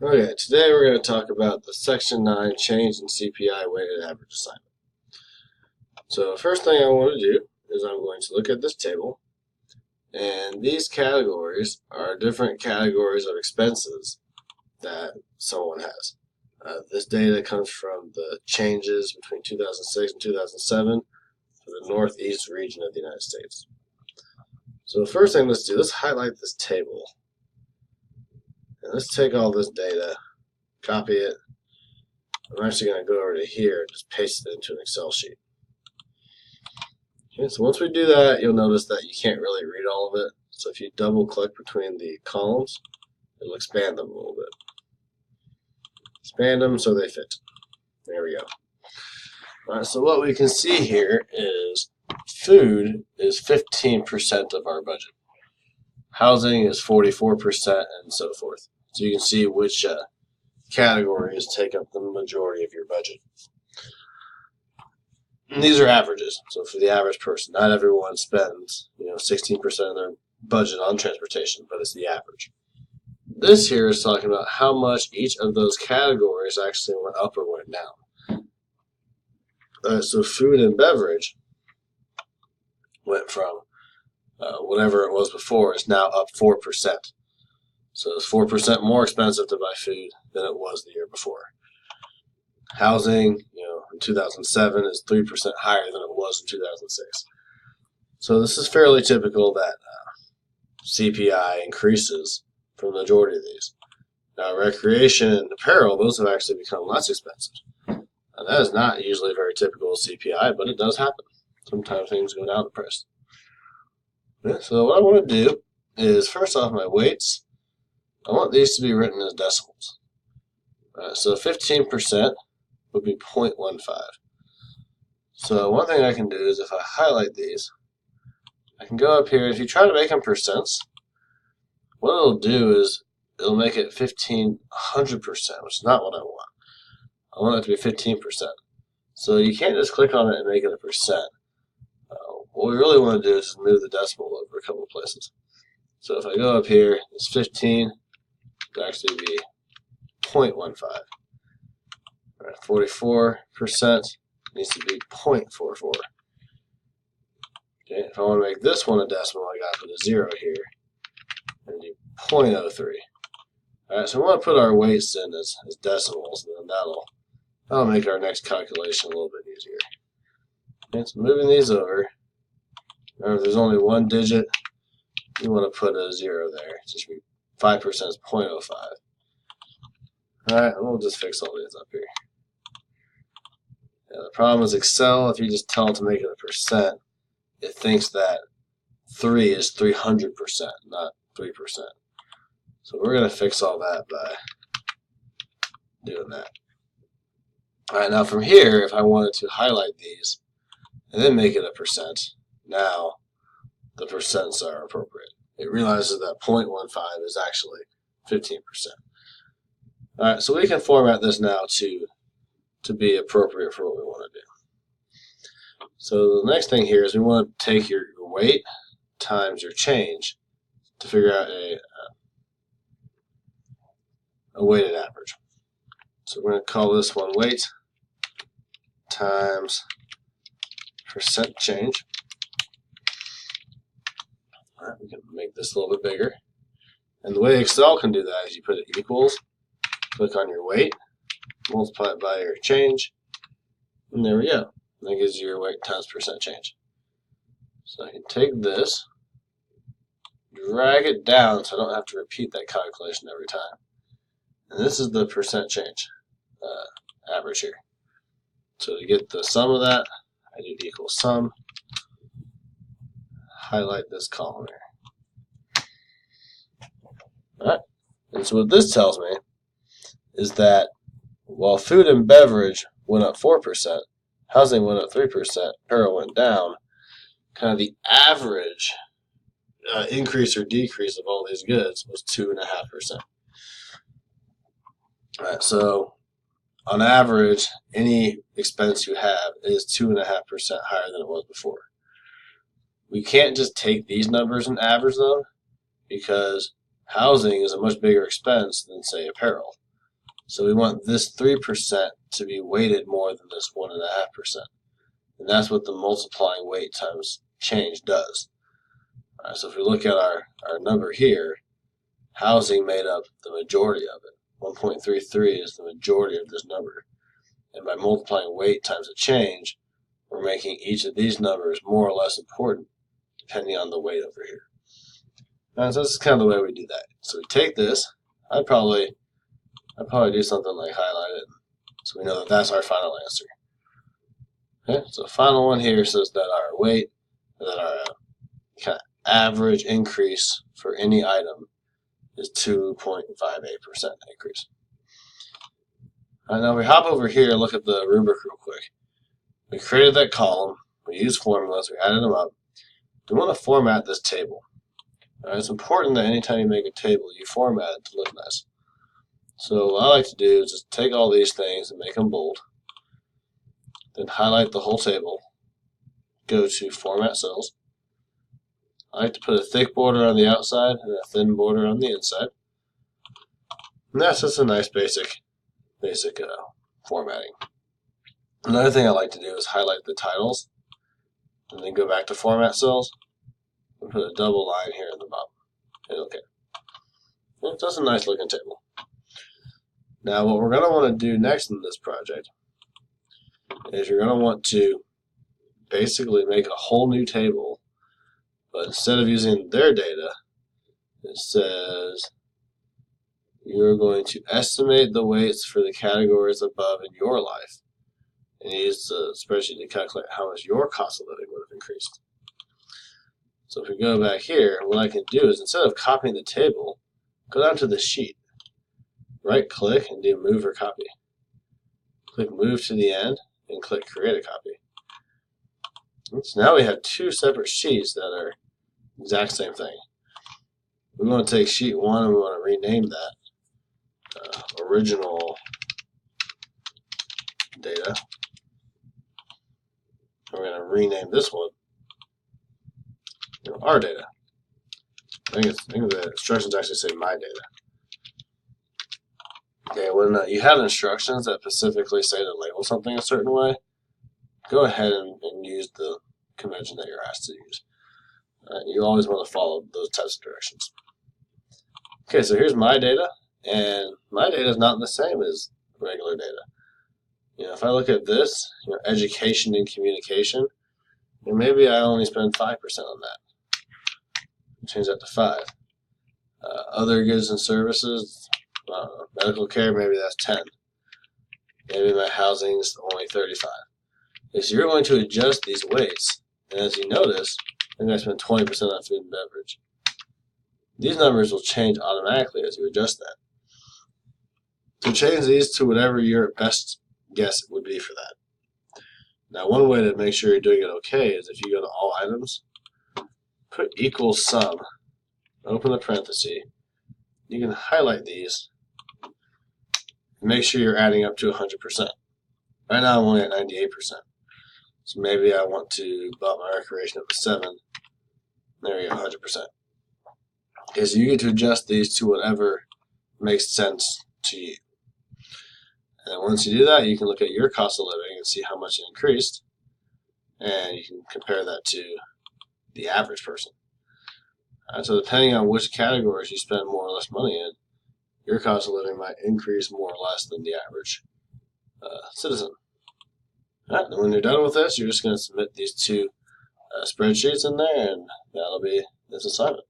Okay, today we're going to talk about the Section 9 change in CPI weighted average assignment. So first thing I want to do is I'm going to look at this table, and these categories are different categories of expenses that someone has. This data comes from the changes between 2006 and 2007 for the Northeast region of the United States. So the first thing let's do, let's highlight this table. And let's take all this data, copy it. I'm actually going to go over to here and just paste it into an Excel sheet. Okay, so once we do that, you'll notice that you can't really read all of it. So if you double click between the columns, it'll expand them a little bit. Expand them so they fit. There we go. All right, so what we can see here is food is 15% of our budget. Housing is 44% and so forth. So you can see which categories take up the majority of your budget. And these are averages. So for the average person, not everyone spends 16% of their budget on transportation, but it's the average. This here is talking about how much each of those categories actually went up or went down. So food and beverage went from whatever it was before is now up 4%. So it's 4% more expensive to buy food than it was the year before. Housing, in 2007 is 3% higher than it was in 2006. So this is fairly typical that CPI increases for the majority of these. Now, recreation and apparel, those have actually become less expensive. Now, that is not usually very typical of CPI, but it does happen. Sometimes things go down in price. Okay, so what I want to do is, first off, my weights, I want these to be written as decimals. So 15% would be 0.15. So one thing I can do is if I highlight these, I can go up here. If you try to make them percents, what it'll do is it'll make it 1500%, which is not what I want. I want it to be 15%. So you can't just click on it and make it a percent. What we really want to do is just move the decimal over a couple of places. So if I go up here, it's 15, it'll actually be 0.15. 44% needs to be 0.44. Okay, if I want to make this one a decimal, I gotta put a 0 here and do 0.03. Alright, so we want to put our weights in as decimals, and then that'll make our next calculation a little bit easier. Okay, so moving these over. Remember, if there's only one digit, you want to put a 0 there. It's just 5% is 0.05. Alright, and we'll just fix all these up here. Now, the problem is Excel, if you just tell it to make it a percent, it thinks that 3 is 300%, not 3%. So we're going to fix all that by doing that. Alright, now from here, if I wanted to highlight these and then make it a percent, now the percents are appropriate. It realizes that 0.15 is actually 15%. Alright, so we can format this now to be appropriate for what we want to do. So the next thing here is we want to take your weight times your change to figure out a weighted average. So we're going to call this one weight times percent change. All right, we can make this a little bit bigger. And the way Excel can do that is you put it equals, click on your weight, multiply it by your change, and there we go. That gives you your weight times percent change. So I can take this, drag it down so I don't have to repeat that calculation every time. And this is the percent change average here. So to get the sum of that, I do equal sum, highlight this column here. Alright, and so what this tells me is that while food and beverage went up 4%, housing went up 3%, apparel went down, kind of the average increase or decrease of all these goods was 2.5%. Alright, so on average, any expense you have is 2.5% higher than it was before. We can't just take these numbers and average them because housing is a much bigger expense than, say, apparel. So we want this 3% to be weighted more than this 1.5%. And that's what the multiplying weight times change does. All right, so if we look at our number here, housing made up the majority of it. 1.33 is the majority of this number. And by multiplying weight times a change, we're making each of these numbers more or less important depending on the weight over here. Now, so this is kind of the way we do that. So we take this, I'd probably do something like highlight it so we know that that's our final answer. Okay, so the final one here says that our weight, that our kind of average increase for any item is 2.58% increase. All right, now we hop over here and look at the rubric real quick. We created that column, we used formulas, we added them up. We want to format this table. All right, it's important that anytime you make a table, you format it to look nice. So what I like to do is just take all these things and make them bold. Then highlight the whole table. Go to Format Cells. I like to put a thick border on the outside and a thin border on the inside. And that's just a nice basic formatting. Another thing I like to do is highlight the titles and then go back to Format Cells and put a double line here in the bottom. Hit OK. It's just a nice looking table. Now what we're going to want to do next in this project is you're going to want to basically make a whole new table, but instead of using their data, it says you're going to estimate the weights for the categories above in your life and use the spreadsheet to calculate how much your cost of living would have increased. So if we go back here, what I can do is instead of copying the table, go down to the sheet, right click and do move or copy. Click move to the end and click create a copy. So now we have two separate sheets that are the exact same thing. We want to take sheet 1 and we want to rename that original data. We're going to rename this one our data. I think the instructions actually say my data. Okay, when you have instructions that specifically say to label something a certain way, go ahead and use the convention that you're asked to use. You always want to follow those types of directions. Okay, so here's my data, and my data is not the same as regular data. If I look at this, education and communication, maybe I only spend 5% on that. Change that to 5. Other goods and services, medical care, maybe that's 10. Maybe my housing's only 35. Okay, so you're going to adjust these weights, and as you notice, I'm going to spend 20% on food and beverage. These numbers will change automatically as you adjust that. So change these to whatever your best guess would be for that. Now, one way to make sure you're doing it okay is if you go to all items, put equals sum, open the parenthesis. You can highlight these and make sure you're adding up to 100%. Right now I'm only at 98%. So maybe I want to bump my recreation up to 7. There we go, 100%. Okay, so you get to adjust these to whatever makes sense to you. And then once you do that, you can look at your cost of living and see how much it increased. And you can compare that to the average person. So depending on which categories you spend more or less money in, your cost of living might increase more or less than the average citizen. Alright, and when you're done with this, you're just going to submit these two spreadsheets in there, and that'll be this assignment.